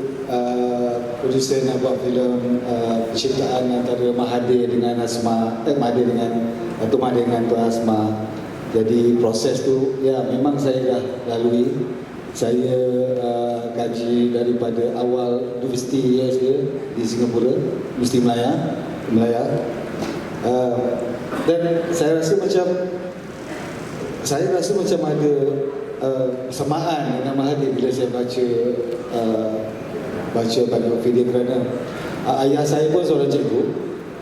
produser nak buat filem penciptaan antara Mahathir dengan Asma, Mahathir dengan Datuk Mahathir dengan Tuan Asma. Jadi proses tu ya memang saya dah lalui. Saya kaji daripada awal Universiti US dia di Singapura, Universiti Melaya. Dan saya rasa macam ada persamaan dengan Mahathir bila saya baca biografi dia, kerana ayah saya pun seorang cikgu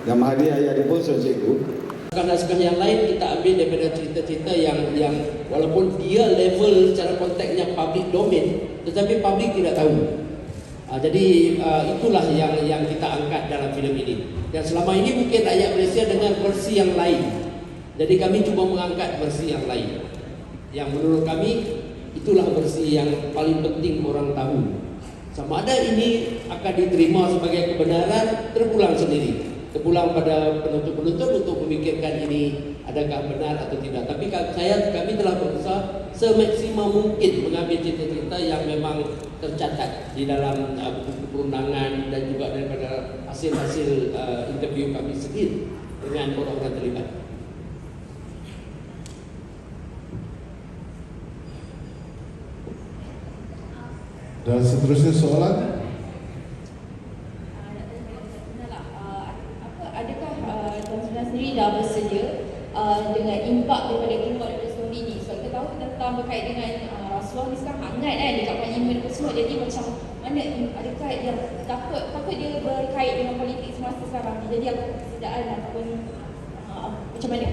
dan Mahathir ayah dia pun seorang cikgu. Naskah yang lain kita ambil daripada cerita-cerita yang walaupun dia level secara konteksnya public domain, tetapi public tidak tahu. Jadi itulah yang kita angkat dalam filem ini. Dan selama ini mungkin rakyat Malaysia dengar versi yang lain. Jadi kami cuba mengangkat versi yang lain, yang menurut kami itulah versi yang paling penting orang tahu. Sama ada ini akan diterima sebagai kebenaran, terpulang sendiri. Terpulang pada penuntut-penuntut untuk memikirkan ini adakah benar atau tidak. Tapi kami telah berusaha semaksimal mungkin mengambil cerita-cerita yang memang tercatat di dalam buku perundangan dan juga daripada hasil-hasil interview kami sendiri dengan orang-orang terlibat. Dan seterusnya soalan. Sendiri dah bersedia dengan impak daripada story ni. So kita tahu tentang berkait dengan Rasulullah ni sekarang hangat kan dekat parlimen apa semua, jadi macam mana adakah dia takut dia berkait dengan politik semasa sekarang ni, jadi aku kesedaan ataupun macam mana?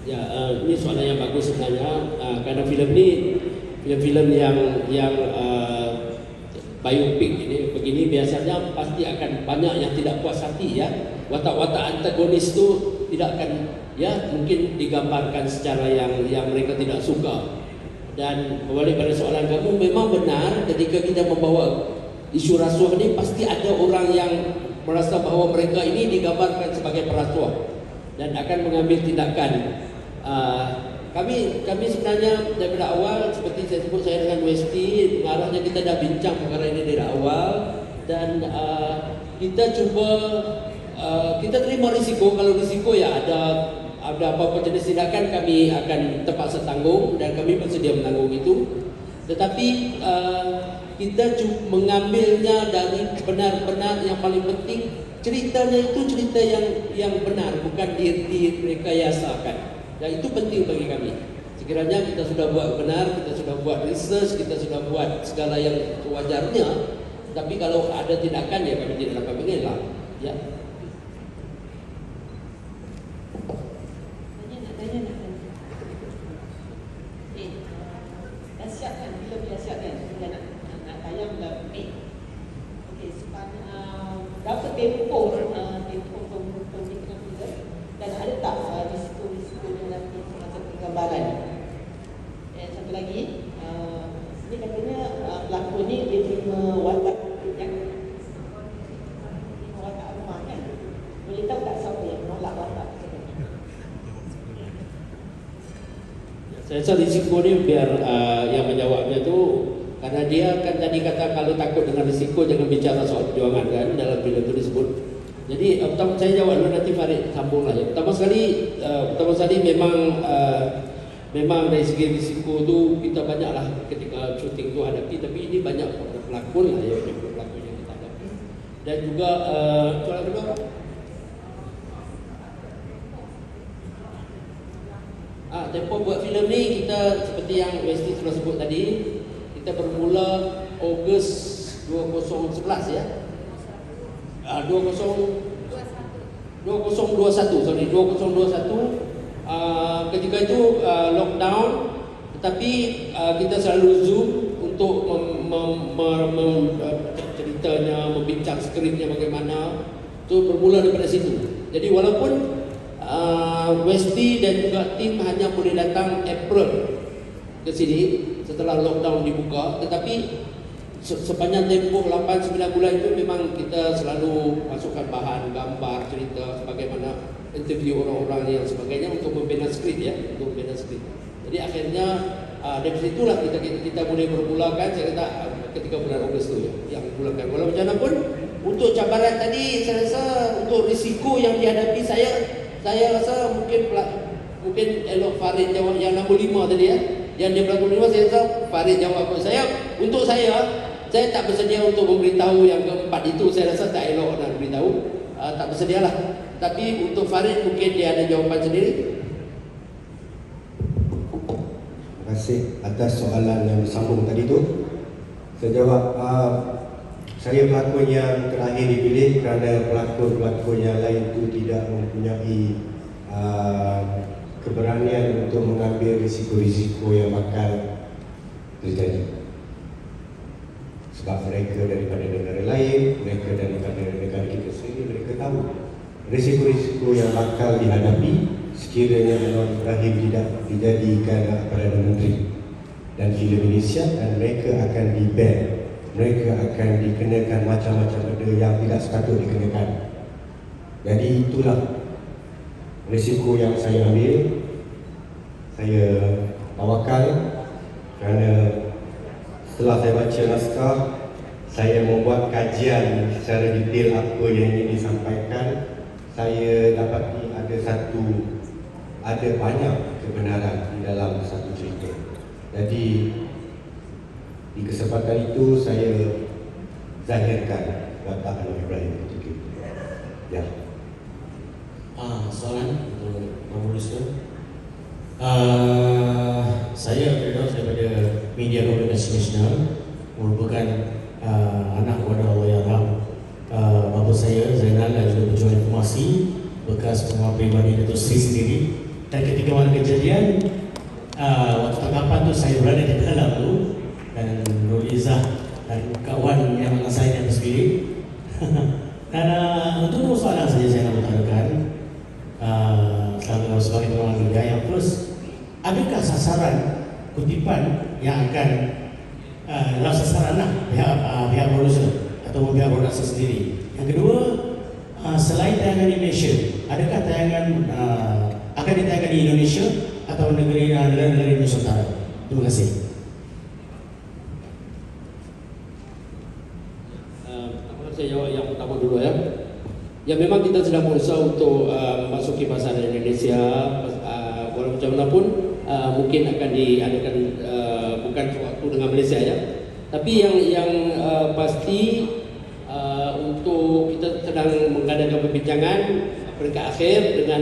Ya, ini soalan yang bagus sebenarnya. Kerana filem ni filem-filem yang biopik ini begini biasanya pasti akan banyak yang tidak puas hati ya. Watak-watak antagonis tu tidak akan ya mungkin digambarkan secara yang mereka tidak suka. Dan berbalik pada soalan kamu, memang benar ketika kita membawa isu rasuah ni pasti ada orang yang merasa bahawa mereka ini digambarkan sebagai perasuah dan akan mengambil tindakan. Kami sebenarnya daripada awal seperti saya sebut, saya dengan Westi pengarahnya kita dah bincang perkara ini dari awal dan kita cuba kita terima risiko. Kalau risiko ya ada apa-apa jenis tindakan kami akan terpaksa tanggung dan kami bersedia menanggung itu. Tetapi kita mengambilnya dari benar-benar yang paling penting, ceritanya itu cerita yang benar, bukan direkayasakan. Dan itu penting bagi kami. Sekiranya kita sudah buat benar, kita sudah buat research, kita sudah buat segala yang wajarnya, tapi kalau ada tindakan ya kami tidak dapat mengelak. Ya. Dah siap kan? Bila dah siap kan? Bila nak tayang dah Mei. Okey, berapa tempoh pembikinan filem dan ada tak risiko-risiko dalam semasa penggambaran? Dan satu lagi, ni katanya pelakon ni dia terima watak yang watak rumah kan? Boleh tahu tak siapa yang menolak watak tersebut? Saya rasa risiko ni biar yang menjawabnya tu, karena dia kan tadi kata kalau takut dengan risiko jangan bicara soal perjuangan kan dalam filem itu disebut. Jadi pertama saya jawab dulu, nanti Farid sambung lah ya. Pertama sekali memang dari segi risiko tu kita banyak lah ketika syuting tu hadapi, tapi ini banyak pelakon lah ya, banyak pelakon yang kita hadapi. Dan juga soalan kedua apa? Tempoh buat filem ni kita seperti yang Westi sudah sebut tadi, kita bermula Ogos 2011 ya. 2021 ketika itu lockdown, tetapi kita selalu Zoom untuk ceritanya, membincang skripnya bagaimana. Itu bermula daripada situ. Jadi walaupun Westi dan juga tim hanya boleh datang April ke sini setelah lockdown dibuka, tetapi sepanjang tempoh 8-9 bulan itu memang kita selalu masukkan bahan, gambar, cerita, sebagaimana interview orang-orang yang sebagainya untuk membina skrip ya, untuk membina skrip. Jadi akhirnya dari situlah kita boleh bermulakan, saya kata ketika bulan Ogos itu ya, yang mulakan. Walau macam mana pun untuk cabaran tadi, saya rasa untuk risiko yang dihadapi saya rasa mungkin elok Farid jawab yang nombor 5 tadi ya. Yang dia berlaku 5, saya rasa Farid jawab. Untuk saya tak bersedia untuk memberitahu yang keempat itu. Saya rasa tak elok nak beritahu. Tak bersedialah. Tapi untuk Farid mungkin dia ada jawapan sendiri. Terima kasih atas soalan yang disambung tadi tu. Saya jawab, saya pelakon yang terakhir dipilih kerana pelakon-pelakon yang lain itu tidak mempunyai keberanian untuk mengambil risiko-risiko yang bakal terjadi. Sebab mereka daripada negara lain, mereka daripada negara kita sendiri, mereka tahu risiko-risiko yang bakal dihadapi sekiranya Anwar Ibrahim tidak dijadikan Perdana Menteri. Dan filem ini siap dan mereka akan di-ban. Mereka akan dikenakan macam-macam benda yang tidak sepatut dikenakan. Jadi itulah risiko yang saya ambil. Saya tawakal kerana setelah saya baca naskah, saya membuat kajian secara detail apa yang ingin disampaikan. Saya dapati ada banyak kebenaran di dalam satu cerita. Jadi di kesempatan itu saya zahirkan watak Anwar Ibrahim ketika itu. Ya. Soalan untuk Pak Mulusnya. Saya Firdaus daripada Media Komunikasi Nasional, merupakan anak kepada Allahyarham bapa saya Zainal dan juga Pejuang Informasi, bekas pengawas pribadi Datuk Seri sendiri. Dan ketika mana kejadian waktu tangkapan tu saya berada di dalam tu, dan Nur Izzah dan kawan yang dengan saya yang sendiri. Dan untuk soalan saja saya nak utarakan sebagai pengawas media. Yang first, adakah sasaran kutipan yang akan dalam sasaran pihak producer atau pihak produksi sendiri? Yang kedua, selain tayangan di Malaysia, adakah tayangan akan ditayangkan di Indonesia atau negara-negara Nusantara? Terima kasih. Saya jawab yang pertama dulu ya. Ya, memang kita sedang berusaha untuk memasuki pasar Indonesia. Walau macam mana pun mungkin akan diadakan bukan sewaktu dengan Malaysia ya. Tapi yang pasti untuk kita sedang mengadakan perbincangan peringkat akhir dengan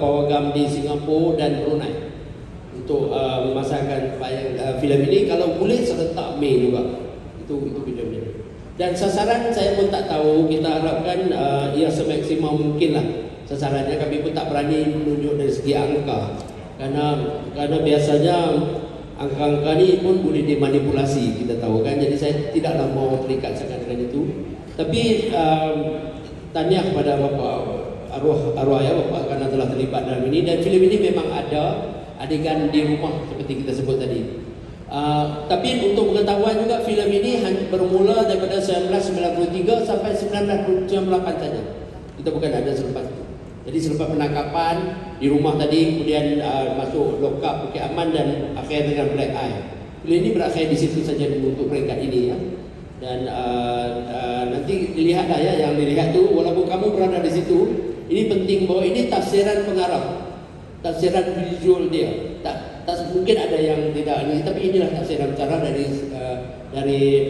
pawagam di Singapura dan Brunei untuk memasarkan filem ini, kalau boleh serentak Mei juga. Itu video-video. Dan sasaran saya pun tak tahu. Kita harapkan ia semaksimal mungkin lah sasarannya. Kami pun tak berani menunjuk dari segi angka, karena biasanya angka-angka ni pun boleh dimanipulasi, kita tahu kan. Jadi saya tidaklah mau terikat sangat dengan itu. Tapi tahniah kepada Bapak arwah ya Bapak kerana telah terlibat dalam ini. Dan filem ini memang ada adegan di rumah seperti kita sebut tadi. Tapi untuk pengetahuan juga, filem ini bermula daripada 1993 sampai 1998 saja. Kita bukan ada selepas itu. Jadi selepas penangkapan di rumah tadi, kemudian masuk lokap Bukit Aman dan akhir dengan Black Eye. Filem ini berakhir di situ saja untuk peringkat ini ya. Dan nanti dilihatlah ya, yang dilihat tu walaupun kamu berada di situ, ini penting bahawa ini tafsiran pengarah, tafsiran visual dia. Tak mungkin ada yang tidak ini, tapi inilah tafsiran cara dari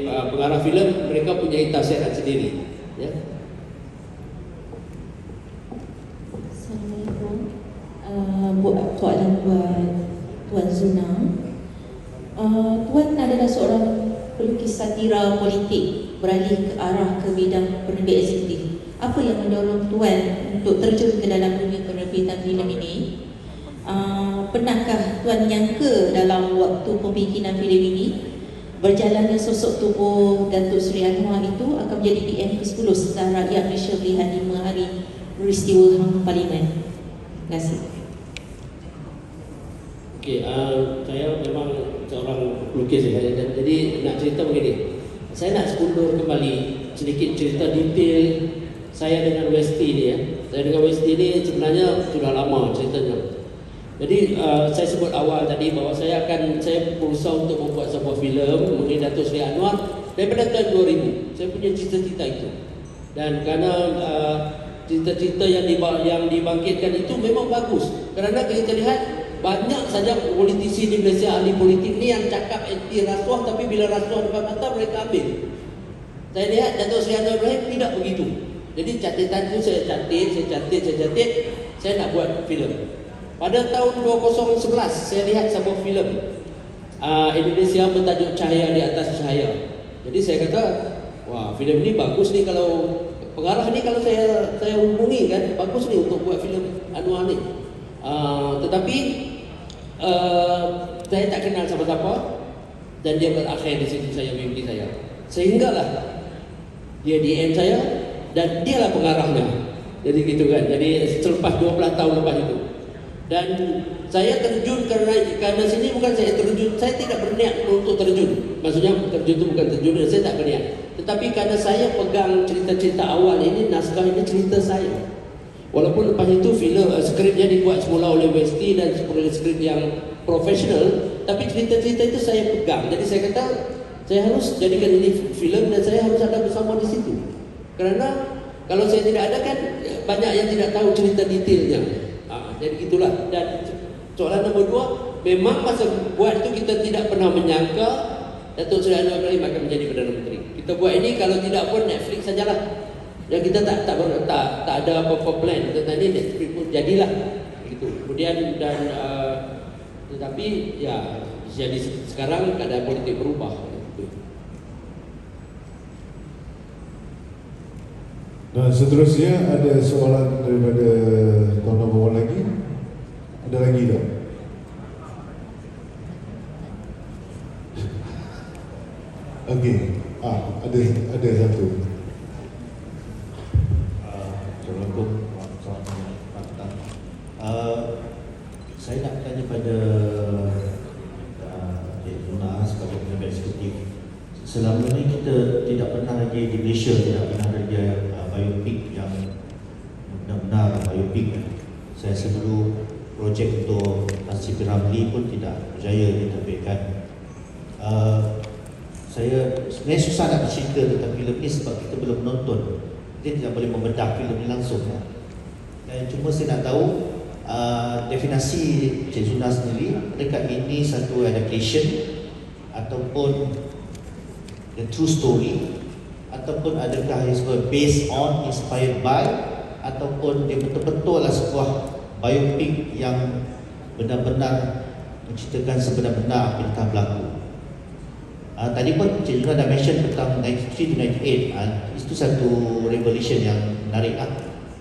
pengarah filem. Mereka punya tafsiran sendiri ya. Assalamualaikum. Buat soalan buat Tuan Zuna. Tuan adalah seorang pelukis satira politik beralih ke arah ke bidang penerbit eksekutif. Apa yang mendorong Tuan untuk terjun ke dalam dunia penerbitan filem ini? Pernahkah Tuan nyangka dalam waktu pembikinan filem ini berjalannya sosok tubuh Datuk Seri Anwar itu akan menjadi PM ke-10 setelah rakyat Malaysia melihat 5 hari peristiwa HAM Parlimen? Terima kasih. Okey, saya memang seorang pelukis ya. Jadi nak cerita begini. Saya nak sekundur kembali sedikit cerita detail saya dengan Westi ni ya. Saya dengan Westi ni sebenarnya sudah lama ceritanya. Jadi saya sebut awal tadi bahawa saya berusaha untuk membuat sebuah filem mengenai Datuk Seri Anwar daripada tahun 2000. Saya punya cita-cita itu. Dan kerana cita-cita yang dibangkitkan itu memang bagus. Kerana kita lihat banyak saja politisi di Malaysia, ahli politik ni yang cakap anti rasuah, tapi bila rasuah depan mata mereka ambil. Saya lihat Datuk Seri Anwar Ibrahim tidak begitu. Jadi catatan itu saya catat, saya nak buat filem. Pada tahun 2011 saya lihat sebuah filem Indonesia bertajuk Cahaya di Atas Cahaya. Jadi saya kata, wah, filem ini bagus nih, kalau pengarah ni kalau saya hubungi kan, bagus nih untuk buat filem Anwar ni. Tetapi saya tak kenal siapa-siapa dan dia berakhir di situ saya mimpi saya. Sehinggalah dia DM saya dan dialah pengarahnya. Jadi gitu kan. Jadi selepas 12 tahun lepas itu. Dan saya terjun karena sini bukan saya terjun, saya tidak berniat untuk terjun. Maksudnya terjun itu bukan terjun, saya tak berniat. Tetapi karena saya pegang cerita-cerita awal ini, naskah ini cerita saya. Walaupun lepas itu skripnya dibuat semula oleh Westi dan skrip yang profesional, tapi cerita-cerita itu saya pegang. Jadi saya kata saya harus jadikan ini filem dan saya harus ada bersama di situ. Kerana kalau saya tidak ada kan banyak yang tidak tahu cerita detailnya. Jadi gitulah. Dan soalan nombor 2, memang masa buat itu kita tidak pernah menyangka Datuk Seri Anwar Ibrahim akan menjadi Perdana Menteri. Kita buat ini kalau tidak pun Netflix sajalah. Dan kita tak ada apa-apa plan tentang ini. Netflix pun jadilah. Kemudian tetapi ya jadi sekarang keadaan politik berubah. Dan seterusnya ada soalan daripada tuan nombor lagi. Ada lagi tak? Okey. Ada satu. Assalamualaikum warahmatullahi wabarakatuh. Saya nak tanya pada Cik Zuna sebagai pejabat eksekutif. Selama ini kita tidak pernah lagi di Malaysia tidak pernah lagi biopik yang benar-benar biopik. Saya sebelum projek untuk Nasib Ramli pun tidak berjaya diterbitkan. Saya sebenarnya susah nak bercerita tentang filem ini sebab kita belum menonton. Kita tidak boleh membedah filem ini langsung. Dan cuma saya nak tahu definisi Cik Zuna sendiri, adakah ini satu adaptation ataupun the true story, ataupun adakah ia sebuah based on, inspired by, ataupun dia betul-betul lah sebuah biopik yang benar-benar menceritakan sebenar-benar apa yang telah berlaku. Tadi pun Cik Zuna dah mention tentang 93 to 98. Itu satu revelation yang menarik lah.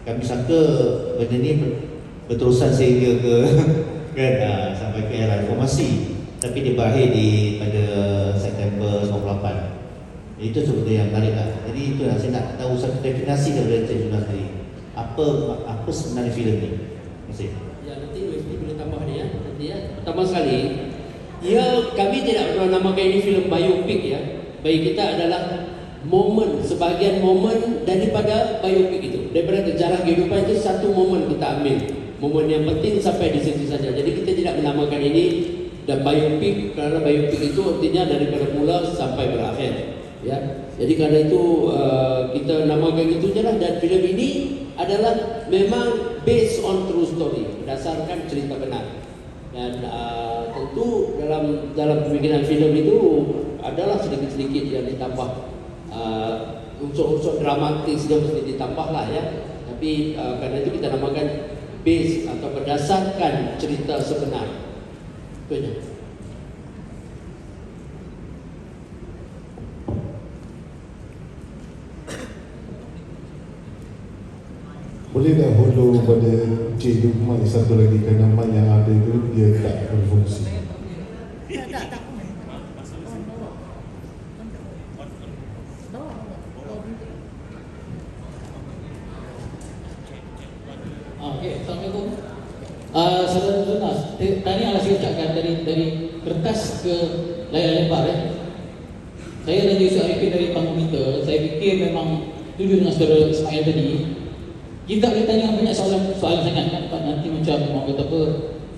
Kami sangka benda ni berterusan sehingga ke kan, sampai ke era reformasi, tapi dia berakhir pada September 98. Itu sebenarnya yang menarik lah. Jadi itu lah, saya nak tahu satu definisi daripada Cik Zuna sendiri. Apa sebenarnya filem ni? Terima kasih. Ya, nanti USP boleh tambah dia. Nanti ya. Pertama sekali, ya kami tidak pernah namakan ini filem biopik ya. Bagi kita adalah sebahagian momen daripada biopik itu. Daripada sejarah kehidupan itu satu momen kita ambil. Momen yang penting sampai di situ saja. Jadi kita tidak menamakan ini dan biopik kerana biopik itu artinya daripada mula sampai berakhir. Ya. Jadi kerana itu kita namakan itu je lah. Dan filem ini adalah memang based on true story, berdasarkan cerita benar. Dan tentu dalam pemikiran filem itu adalah sedikit-sedikit yang ditambah unsur-unsur dramatis dia mesti ditambah lah ya. Tapi kerana itu kita namakan based atau berdasarkan cerita sebenar. Itu je. Boleh tak follow pada Cik Lukman satu lagi, kerana mic yang ada itu dia tak berfungsi. Okey, Assalamualaikum. Saudara Zuna, tadi yang saya ucapkan dari kertas ke layar lebar Saya dan Yusuf Arifin dari panggung kita, saya fikir memang setuju dengan saudara Ismail tadi. Kita boleh tanya banyak soalan sangat kan, nanti macam orang kata apa,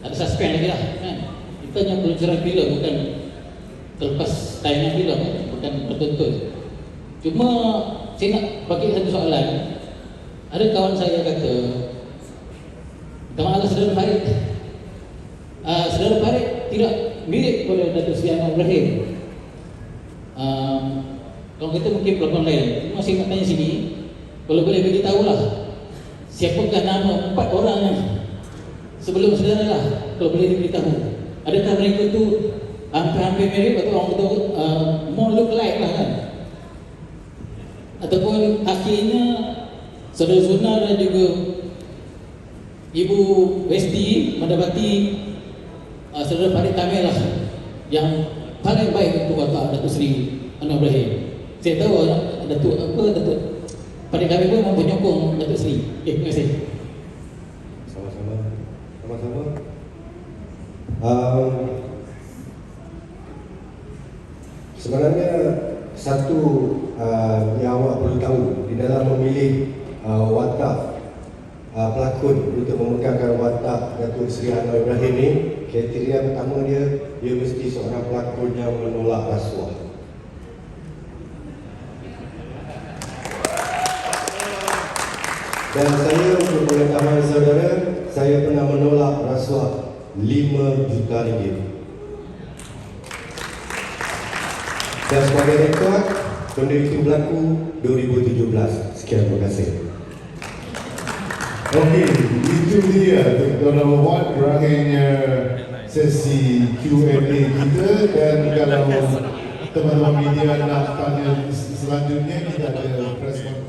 ada suspend lagi lah kan. Kita hanya peluncuran filem, bukan terlepas tayangan filem, bukan bertonton. Cuma saya nak bagi satu soalan. Ada kawan saya kata, Kawan Allah Saudara Farid, Saudara Farid tidak mirip pada Datuk Seri Anwar Ibrahim. Kalau kita mungkin pelakon lain. Cuma saya nak tanya sini, kalau boleh beritahu lah, siapakah nama 4 orang yang sebelum saudara lah, kalau boleh diberitahu. Adakah mereka tu hampir-hampir mirip atau orang kata more look like lah kan? Ataupun akhirnya saudara Zuna dan juga Ibu Westi mendapati saudara Farid Kamil lah yang paling baik untuk watak Datuk Seri Anwar Ibrahim. Saya tahu Datuk Farid Kamil pun mampu menyokong Datuk Seri. Terima kasih. Sama-sama. Sebenarnya satu yang awak perlu tahu di dalam memilih watak pelakon untuk memegangkan watak Datuk Seri Anwar Ibrahim ni, kriteria pertama dia mesti seorang pelakon yang menolak rasuah. Dan saya untuk pengetahuan saudara, saya pernah menolak rasuah 5 juta ringgit. Dan sebagai rekod, benda itu berlaku 2017. Sekian, terima kasih. Okey, itu dia tuan nombor 1 berakhirnya sesi Q&A kita, dan kalau teman-teman media nak tanya selanjutnya kita ada press conference.